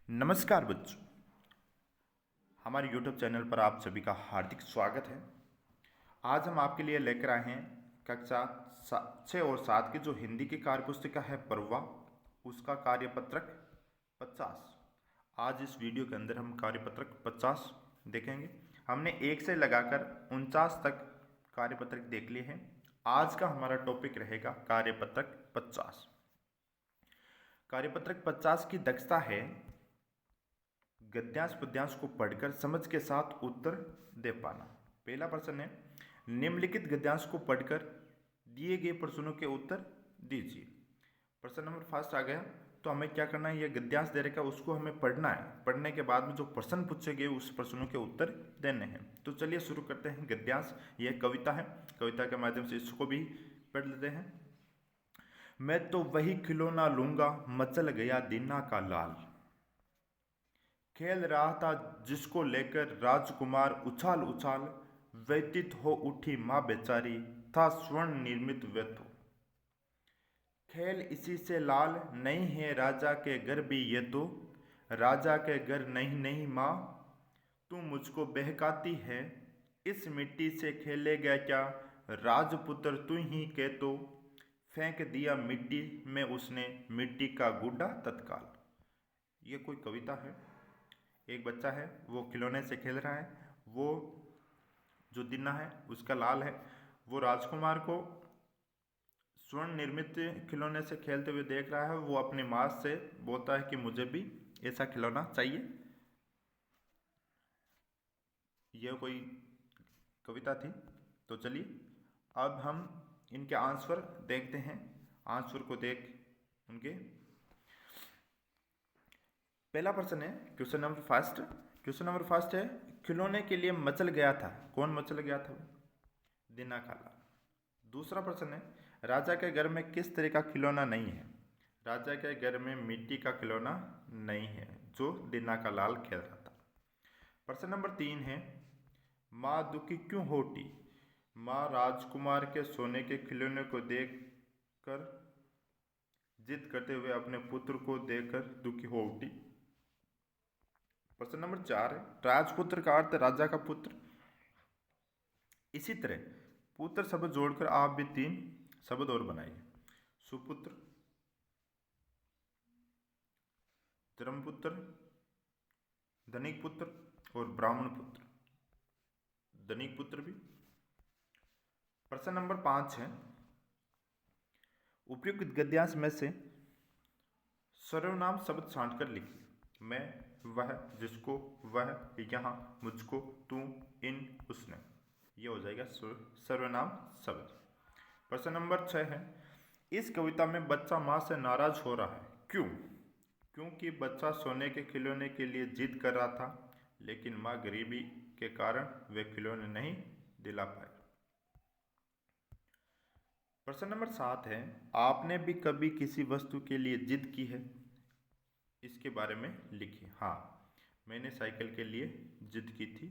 नमस्कार बच्चों, हमारे YouTube चैनल पर आप सभी का हार्दिक स्वागत है। आज हम आपके लिए लेकर आए हैं कक्षा 6 और 7 की जो हिंदी की कार्य पुस्तिका है पर्वा, उसका कार्यपत्रक 50। आज इस वीडियो के अंदर हम कार्यपत्रक 50 देखेंगे। हमने 1 से लगाकर 49 तक कार्यपत्रक देख लिए हैं। आज का हमारा टॉपिक रहेगा कार्यपत्रक 50। कार्यपत्रक 50 की दक्षता है गद्यांश पद्यांश को पढ़कर समझ के साथ उत्तर दे पाना। पहला प्रश्न है, निम्नलिखित गद्यांश को पढ़कर दिए गए प्रश्नों के उत्तर दीजिए। प्रश्न नंबर फर्स्ट आ गया, तो हमें क्या करना है, यह गद्यांश दे रखा है उसको हमें पढ़ना है। पढ़ने के बाद में जो प्रश्न पूछे गए उस प्रश्नों के उत्तर देने हैं। तो चलिए शुरू करते हैं। गद्यांश यह कविता है, कविता के माध्यम से इसको भी पढ़ लेते हैं। मैं तो वही खिलौना लूंगा, मचल गया दीना का लाल। खेल रहा था जिसको लेकर राजकुमार उछाल उछाल, व्यतीत हो उठी माँ बेचारी, था स्वर्ण निर्मित व्यथो। खेल इसी से लाल, नहीं है राजा के घर भी ये तो, राजा के घर नहीं नहीं माँ, तू मुझको बहकाती है, इस मिट्टी से खेलेगा क्या, राजपुत्र तू ही के तो। फेंक दिया मिट्टी में उसने, मिट्टी का गुड्डा तत्काल। ये कोई कविता है। एक बच्चा है, वो खिलौने से खेल रहा है। वो जो दिन्ना है उसका लाल है। वो राजकुमार को स्वर्ण निर्मित खिलौने से खेलते हुए देख रहा है। वो अपनी माँ से बोलता है कि मुझे भी ऐसा खिलौना चाहिए। यह कोई कविता थी। तो चलिए अब हम इनके आंसर देखते हैं। आंसर को देख उनके पहला प्रश्न है, question number first. Question number first है, खिलौने के लिए मचल गया था। कौन मचल गया था? दीना का लाल। दूसरा प्रश्न है, राजा के घर में किस तरह का खिलौना नहीं है? राजा के घर में मिट्टी का खिलौना नहीं है जो दीना का लाल खेल रहा था। प्रश्न नंबर 3 है, माँ दुखी क्यों होती? माँ राजकुमार के सोने के खिलौने को देखकर जिद करते हुए अपने पुत्र को देखकर दुखी हो उठी। प्रश्न नंबर 4 है, राजपुत्र का अर्थ राजा का पुत्र। इसी तरह पुत्र शब्द जोड़कर आप भी 3 शब्द और बनाइए। सुपुत्र, धर्मपुत्र, धनिक पुत्र और ब्राह्मण पुत्र। धनिक पुत्र भी। प्रश्न नंबर 5 है, उपयुक्त गद्यांश में से सर्वनाम शब्द छांटकर लिखिए। मैं, वह, जिसको, वह, यहाँ, मुझको, तू, इन, उसने। यह हो जाएगा सर्वनाम शब्द। प्रश्न नंबर 6 है, इस कविता में बच्चा माँ से नाराज हो रहा है। क्यों? क्योंकि बच्चा सोने के खिलौने के लिए जिद कर रहा था, लेकिन माँ गरीबी के कारण वे खिलौने नहीं दिला पाए। प्रश्न नंबर 7 है, आपने भी कभी किसी वस्तु के लिए जिद की है? इसके बारे में लिखिए। हाँ, मैंने साइकिल के लिए जिद की थी।